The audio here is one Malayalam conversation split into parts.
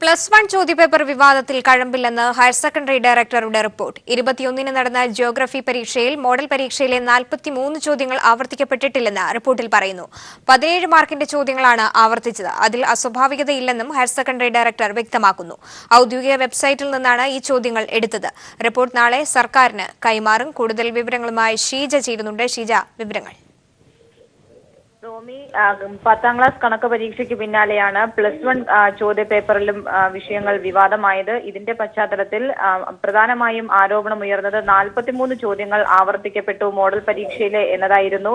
+1 ചോദ്യപേപ്പർ വിവാദത്തിൽ കഴമ്പില്ലെന്ന് ഹയർ സെക്കൻഡറി ഡയറക്ടറുടെ റിപ്പോർട്ട്. 21-ന് നടന്ന ജിയോഗ്രഫി പരീക്ഷയിൽ മോഡൽ പരീക്ഷയിലെ 43 ചോദ്യങ്ങൾ ആവർത്തിക്കപ്പെട്ടിട്ടില്ലെന്ന് റിപ്പോർട്ടിൽ പറയുന്നു. 17 മാർക്കിന്റെ ചോദ്യങ്ങളാണ് ആവർത്തിച്ചത്. അതിൽ അസ്വാഭാവികതയില്ലെന്നും ഹയർ സെക്കൻഡറി ഡയറക്ടർ വ്യക്തമാക്കുന്നു. ഔദ്യോഗിക വെബ്സൈറ്റിൽ നിന്നാണ് ഈ ചോദ്യങ്ങൾ എടുത്തത്. റിപ്പോർട്ട് നാളെ സർക്കാരിന് കൈമാറും. കൂടുതൽ വിവരങ്ങളുമായി ഷീജ ചേരുന്നുണ്ട്. ഷീജ, വിവരങ്ങൾ. റോമി, 10ാം ക്ലാസ് കണക്ക് പരീക്ഷയ്ക്ക് പിന്നാലെയാണ് +1 ചോദ്യപേപ്പറിലും വിഷയങ്ങൾ വിവാദമായത്. ഇതിന്റെ പശ്ചാത്തലത്തിൽ പ്രധാനമായും ആരോപണമുയർന്നത് 43 ചോദ്യങ്ങൾ ആവർത്തിക്കപ്പെട്ടു മോഡൽ പരീക്ഷയിലെ എന്നതായിരുന്നു.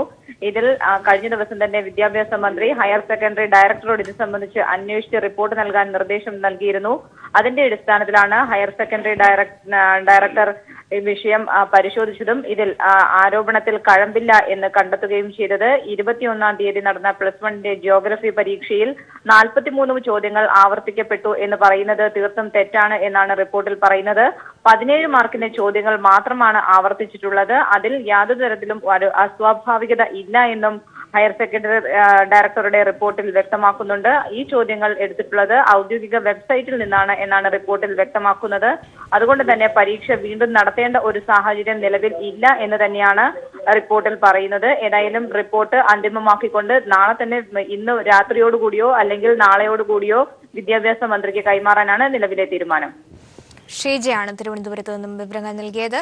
ഇതിൽ കഴിഞ്ഞ ദിവസം തന്നെ വിദ്യാഭ്യാസ മന്ത്രി ഹയർ സെക്കൻഡറി ഡയറക്ടറോട് ഇത് സംബന്ധിച്ച് അന്വേഷിച്ച് റിപ്പോർട്ട് നൽകാൻ നിർദ്ദേശം നൽകിയിരുന്നു. അതിന്റെ അടിസ്ഥാനത്തിലാണ് ഹയർ സെക്കൻഡറി ഡയറക്ടർ ഈ വിഷയം പരിശോധിച്ചതും ഇതിൽ ആരോപണത്തിൽ കഴമ്പില്ല എന്ന് കണ്ടെത്തുകയും ചെയ്തത്. 21-ാം തീയതി നടന്ന +1 ജിയോഗ്രഫി പരീക്ഷയിൽ 43 ചോദ്യങ്ങൾ ആവർത്തിക്കപ്പെട്ടു എന്ന് പറയുന്നത് തീർത്തും തെറ്റാണ് എന്നാണ് റിപ്പോർട്ടിൽ പറയുന്നത്. 17 മാർക്കിന്റെ ചോദ്യങ്ങൾ മാത്രമാണ് ആവർത്തിച്ചിട്ടുള്ളത്. അതിൽ യാതൊരു തരത്തിലും അസ്വാഭാവികത ഇല്ല എന്നും ഹയർ സെക്കൻഡറി ഡയറക്ടറുടെ റിപ്പോർട്ടിൽ വ്യക്തമാക്കുന്നുണ്ട്. ഈ ചോദ്യങ്ങൾ എടുത്തിട്ടുള്ളത് ഔദ്യോഗിക വെബ്സൈറ്റിൽ നിന്നാണ് എന്നാണ് റിപ്പോർട്ടിൽ വ്യക്തമാക്കുന്നത്. അതുകൊണ്ട് തന്നെ പരീക്ഷ വീണ്ടും നടത്തേണ്ട ഒരു സാഹചര്യം നിലവിൽ ഇല്ല എന്ന് തന്നെയാണ് റിപ്പോർട്ടിൽ പറയുന്നത്. ഏതായാലും റിപ്പോർട്ട് അന്തിമമാക്കിക്കൊണ്ട് നാളെ തന്നെ ഇന്ന് രാത്രിയോടുകൂടിയോ അല്ലെങ്കിൽ നാളെയോടുകൂടിയോ വിദ്യാഭ്യാസ മന്ത്രിക്ക് കൈമാറാനാണ് നിലവിലെ തീരുമാനം. ഷീജയാണ് തിരുവനന്തപുരത്ത് നിന്നും വിവരങ്ങൾ നൽകിയത്.